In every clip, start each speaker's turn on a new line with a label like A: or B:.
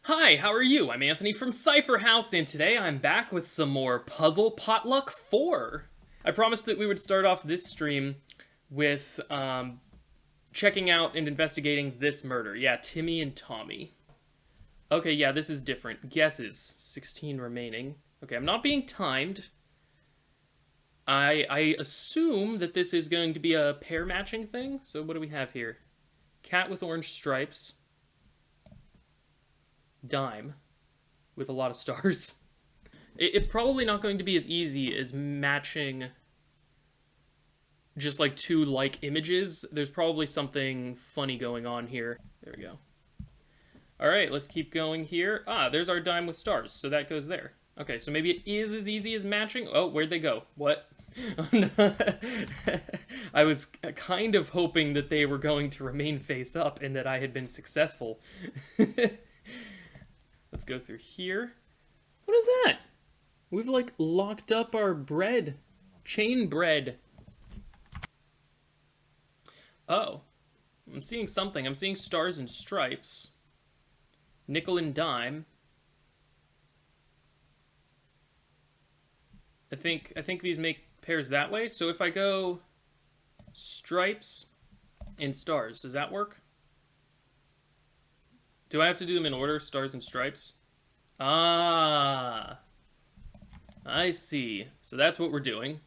A: Hi, how are you? I'm Anthony from Cypher House, and today I'm back with some more Puzzle Potluck 4. I promised that we would start off this stream with checking out and investigating this murder. Yeah, Timmy and Tommy. Okay, yeah, this is different. Guesses. 16 remaining. Okay, I'm not being timed. I assume that this is going to be a pair matching thing. So what do we have here? Cat with orange stripes. Dime with a lot of stars. It's probably not going to be as easy as matching just like two like images. There's probably something funny going on here. There we go. All right, let's keep going here. Ah, there's our dime with stars, so that goes there. Okay, so maybe it is as easy as matching. Oh, where'd they go? What? Oh, no. I was kind of hoping that they were going to remain face up and that I had been successful. Let's go through here. What is that? We've like locked up our bread. Chain bread. Oh. I'm seeing something. I'm seeing stars and stripes. Nickel and dime. I think these make pairs that way. So if I go stripes and stars, does that work? Do I have to do them in order, stars and stripes? Ah, I see. So that's what we're doing.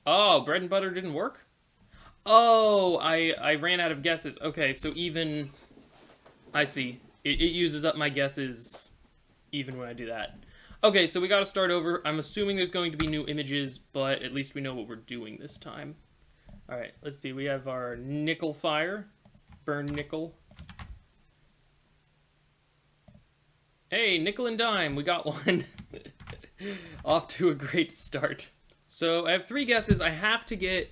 A: Oh, bread and butter didn't work? Oh, I ran out of guesses. Okay, so even... I see. It uses up my guesses even when I do that. Okay, so we gotta start over. I'm assuming there's going to be new images, but at least we know what we're doing this time. Alright, let's see. We have our nickel fire. Burn nickel. Hey, nickel and dime, we got one. Off to a great start. So I have 3 guesses. I have to get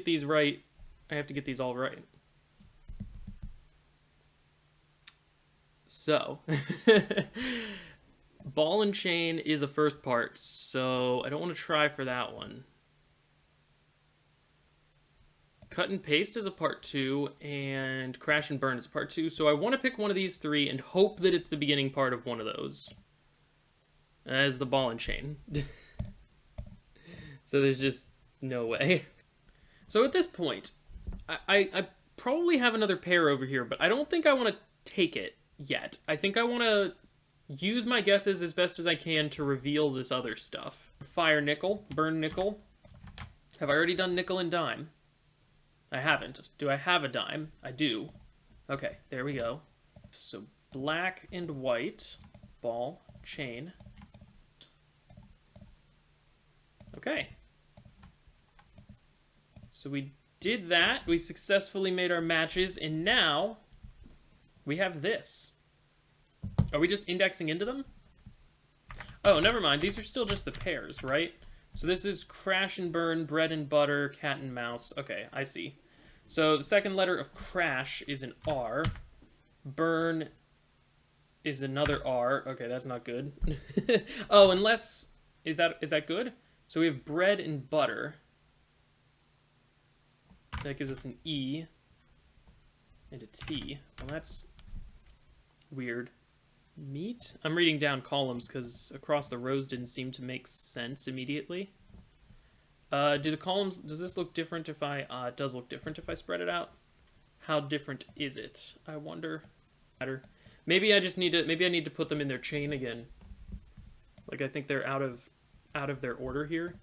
A: these right. I have to get these all right. So, ball and chain is a first part, so I don't want to try for that one. Cut and paste is a part 2, and crash and burn is part 2. So I want to pick one of these 3 and hope that it's the beginning part of one of those. As the ball and chain. So there's just no way. So at this point, I probably have another pair over here, but I don't think I want to take it yet. I think I want to use my guesses as best as I can to reveal this other stuff. Fire nickel, burn nickel. Have I already done nickel and dime? I haven't. Do I have a dime? I do. Okay, there we go. So black and white, ball, chain. Okay. So we did that. We successfully made our matches, and now we have this. Are we just indexing into them? Oh, never mind. These are still just the pairs, right? So this is crash and burn, bread and butter, cat and mouse. Okay, I see. So the second letter of crash is an R. Burn is another R. Okay, that's not good. Oh, unless... Is that good? So we have bread and butter. That gives us an E and a T. Well, that's weird. Meat? I'm reading down columns because across the rows didn't seem to make sense immediately. Do the columns, does this look different if I, it does look different if I spread it out? How different is it? I wonder. Maybe I just need to, maybe I need to put them in their chain again. Like I think they're out of their order here.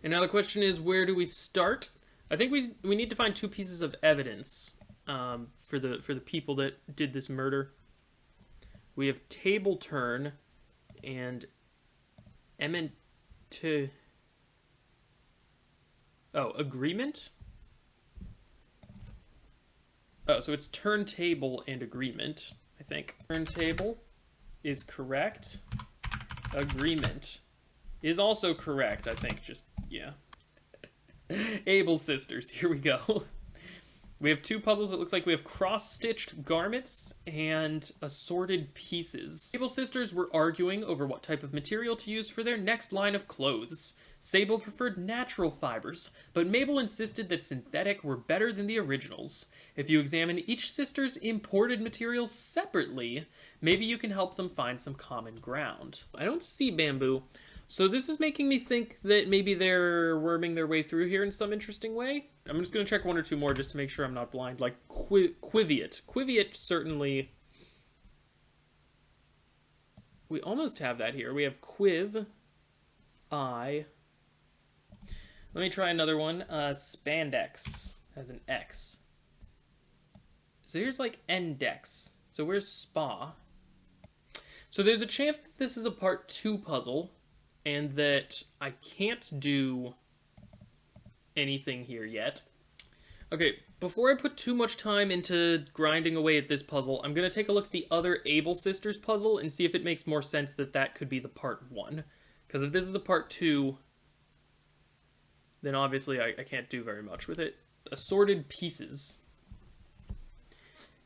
A: And now the question is, where do we start? I think we need to find 2 pieces of evidence for the people that did this murder. We have table turn and agreement? Oh, so it's turntable and agreement, I think. Turntable is correct. Agreement is also correct, I think. Just, yeah. Able sisters, here we go. We have 2 puzzles. It looks like we have cross-stitched garments and assorted pieces. Able sisters were arguing over what type of material to use for their next line of clothes. Sable preferred natural fibers, but Mabel insisted that synthetic were better than the originals. If you examine each sister's imported materials separately, maybe you can help them find some common ground. I don't see bamboo, so this is making me think that maybe they're worming their way through here in some interesting way. I'm just going to check one or two more just to make sure I'm not blind, like Quiviate. Quiviate certainly... We almost have that here. We have Quiv, I... Let me try another one. Spandex has an X. So here's like Endex. So where's Spa? So there's a chance that this is a part 2 puzzle and that I can't do anything here yet. Okay, before I put too much time into grinding away at this puzzle, I'm going to take a look at the other Able Sisters puzzle and see if it makes more sense that that could be the part 1. Because if this is a part 2... then obviously I can't do very much with it. Assorted pieces.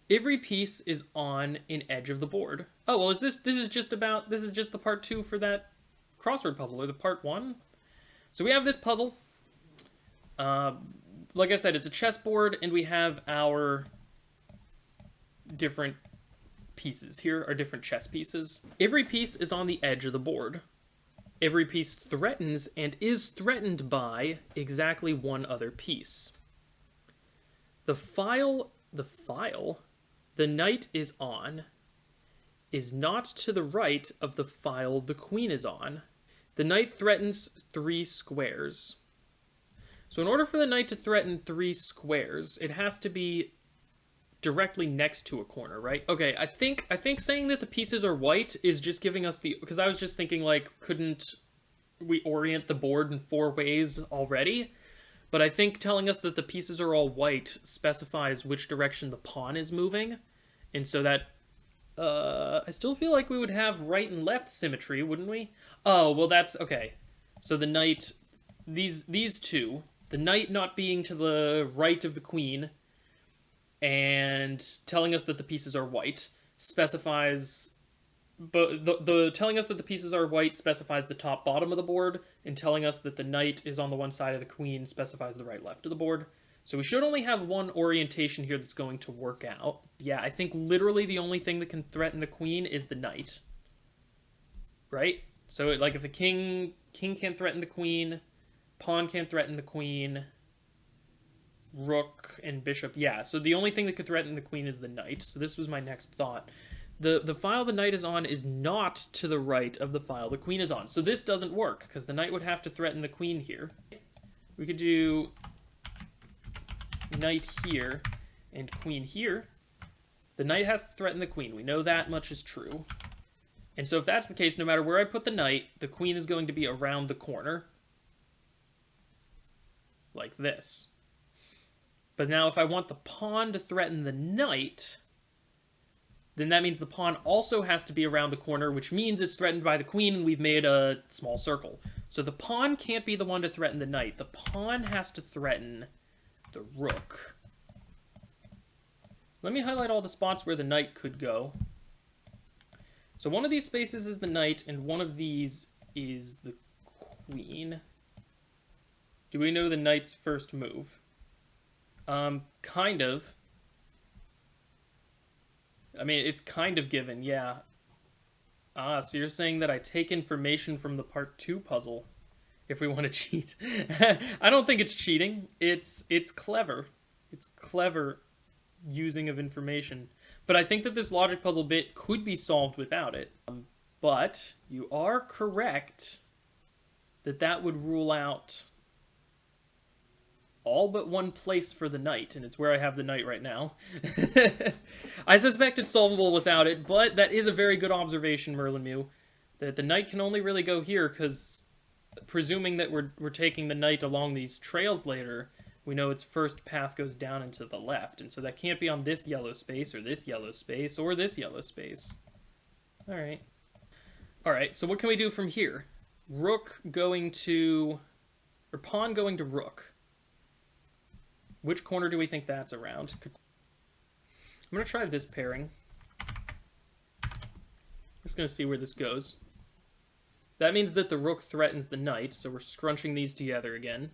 A: Every piece is on an edge of the board. Oh, well, this is just the part 2 for that crossword puzzle, or the part 1? So we have this puzzle. Like I said, it's a chessboard, and we have our different pieces. Here are different chess pieces. Every piece is on the edge of the board. Every piece threatens and is threatened by exactly one other piece. The knight is on is not to the right of the file the queen is on. The knight threatens 3 squares. So in order for the knight to threaten 3 squares, it has to be directly next to a corner, right? Okay, I think saying that the pieces are white is just giving us the... Because I was just thinking, like, couldn't we orient the board in 4 ways already? But I think telling us that the pieces are all white specifies which direction the pawn is moving. And so that... I still feel like we would have right and left symmetry, wouldn't we? Oh, well that's... Okay. So the knight... These two... The knight not being to the right of the queen... and telling us that the pieces are white specifies, but the telling us that the pieces are white specifies the top bottom of the board, and telling us that the knight is on the one side of the queen specifies the right left of the board. So we should only have one orientation here that's going to work out. Yeah, I think literally the only thing that can threaten the queen is the knight. Right? So like if the king can't threaten the queen, pawn can't threaten the queen, rook and bishop, yeah, so the only thing that could threaten the queen is the knight. So this was my next thought. The file the knight is on is not to the right of the file the queen is on. So this doesn't work, because the knight would have to threaten the queen here. We could do knight here and queen here. The knight has to threaten the queen. We know that much is true. And so if that's the case, no matter where I put the knight, the queen is going to be around the corner. Like this. But now if I want the pawn to threaten the knight, then that means the pawn also has to be around the corner, which means it's threatened by the queen, and we've made a small circle. So the pawn can't be the one to threaten the knight. The pawn has to threaten the rook. Let me highlight all the spots where the knight could go. So one of these spaces is the knight, and one of these is the queen. Do we know the knight's first move? Kind of. I mean, it's kind of given, yeah. Ah, so you're saying that I take information from the part 2 puzzle if we want to cheat. I don't think it's cheating. It's clever. It's clever using of information. But I think that this logic puzzle bit could be solved without it. But you are correct that that would rule out all but one place for the knight, and it's where I have the knight right now. I suspect it's solvable without it, but that is a very good observation, Merlin Mew, that the knight can only really go here, because presuming that we're taking the knight along these trails later, we know its first path goes down and to the left, and so that can't be on this yellow space, or this yellow space, or this yellow space. Alright. Alright, so what can we do from here? Rook going to... or pawn going to rook. Which corner do we think that's around? I'm going to try this pairing. I'm just going to see where this goes. That means that the rook threatens the knight, so we're scrunching these together again.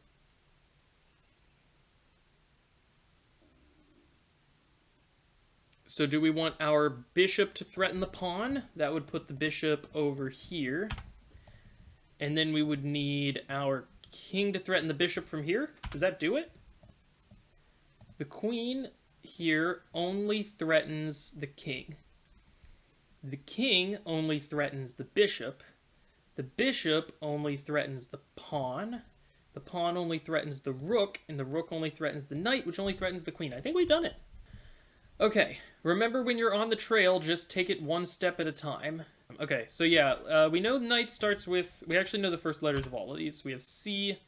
A: So do we want our bishop to threaten the pawn? That would put the bishop over here. And then we would need our king to threaten the bishop from here. Does that do it? The queen here only threatens the king. The king only threatens the bishop. The bishop only threatens the pawn. The pawn only threatens the rook, and the rook only threatens the knight, which only threatens the queen. I think we've done it. Okay, remember when you're on the trail, just take it one step at a time. Okay, so yeah, we know knight starts with... We actually know the first letters of all of these. We have C.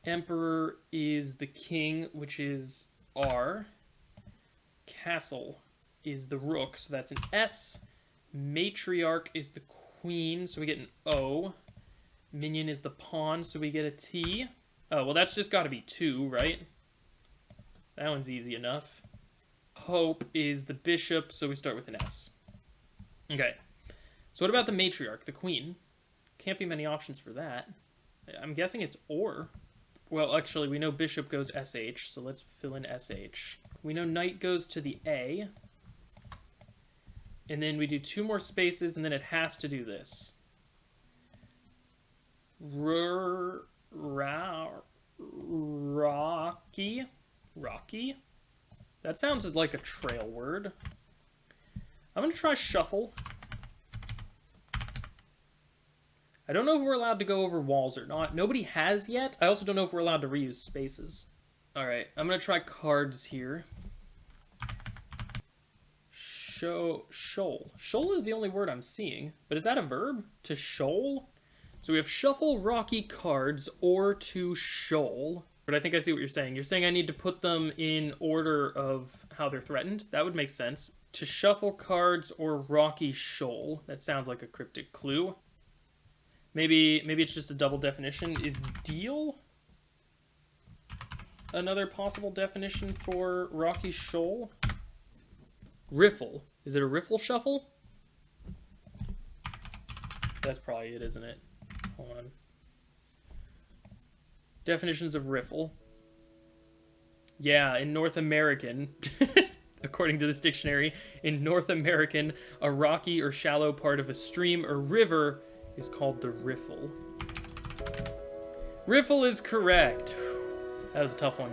A: Emperor is the king, which is R. Castle is the rook, so that's an S. Matriarch is the queen, so we get an O. Minion is the pawn, so we get a T. Oh, well, that's just got to be 2, right? That one's easy enough. Hope is the bishop, so we start with an S. Okay. So what about the matriarch, the queen? Can't be many options for that. I'm guessing it's or. Well, actually, we know bishop goes SH, so let's fill in SH. We know knight goes to the A. And then we do 2 more spaces, and then it has to do this. Rocky? Rocky? That sounds like a trail word. I'm going to try shuffle. I don't know if we're allowed to go over walls or not. Nobody has yet. I also don't know if we're allowed to reuse spaces. Alright, I'm going to try cards here. Shoal. Shoal is the only word I'm seeing. But is that a verb? To shoal? So we have shuffle, rocky, cards, or to shoal. But I think I see what you're saying. You're saying I need to put them in order of how they're threatened? That would make sense. To shuffle cards or rocky shoal. That sounds like a cryptic clue. Maybe it's just a double definition. Is deal another possible definition for rocky shoal? Riffle. Is it a riffle shuffle? That's probably it, isn't it? Hold on. Definitions of riffle. Yeah, in North American, according to this dictionary, in North American, a rocky or shallow part of a stream or river is called the riffle. Riffle is correct. That was a tough one.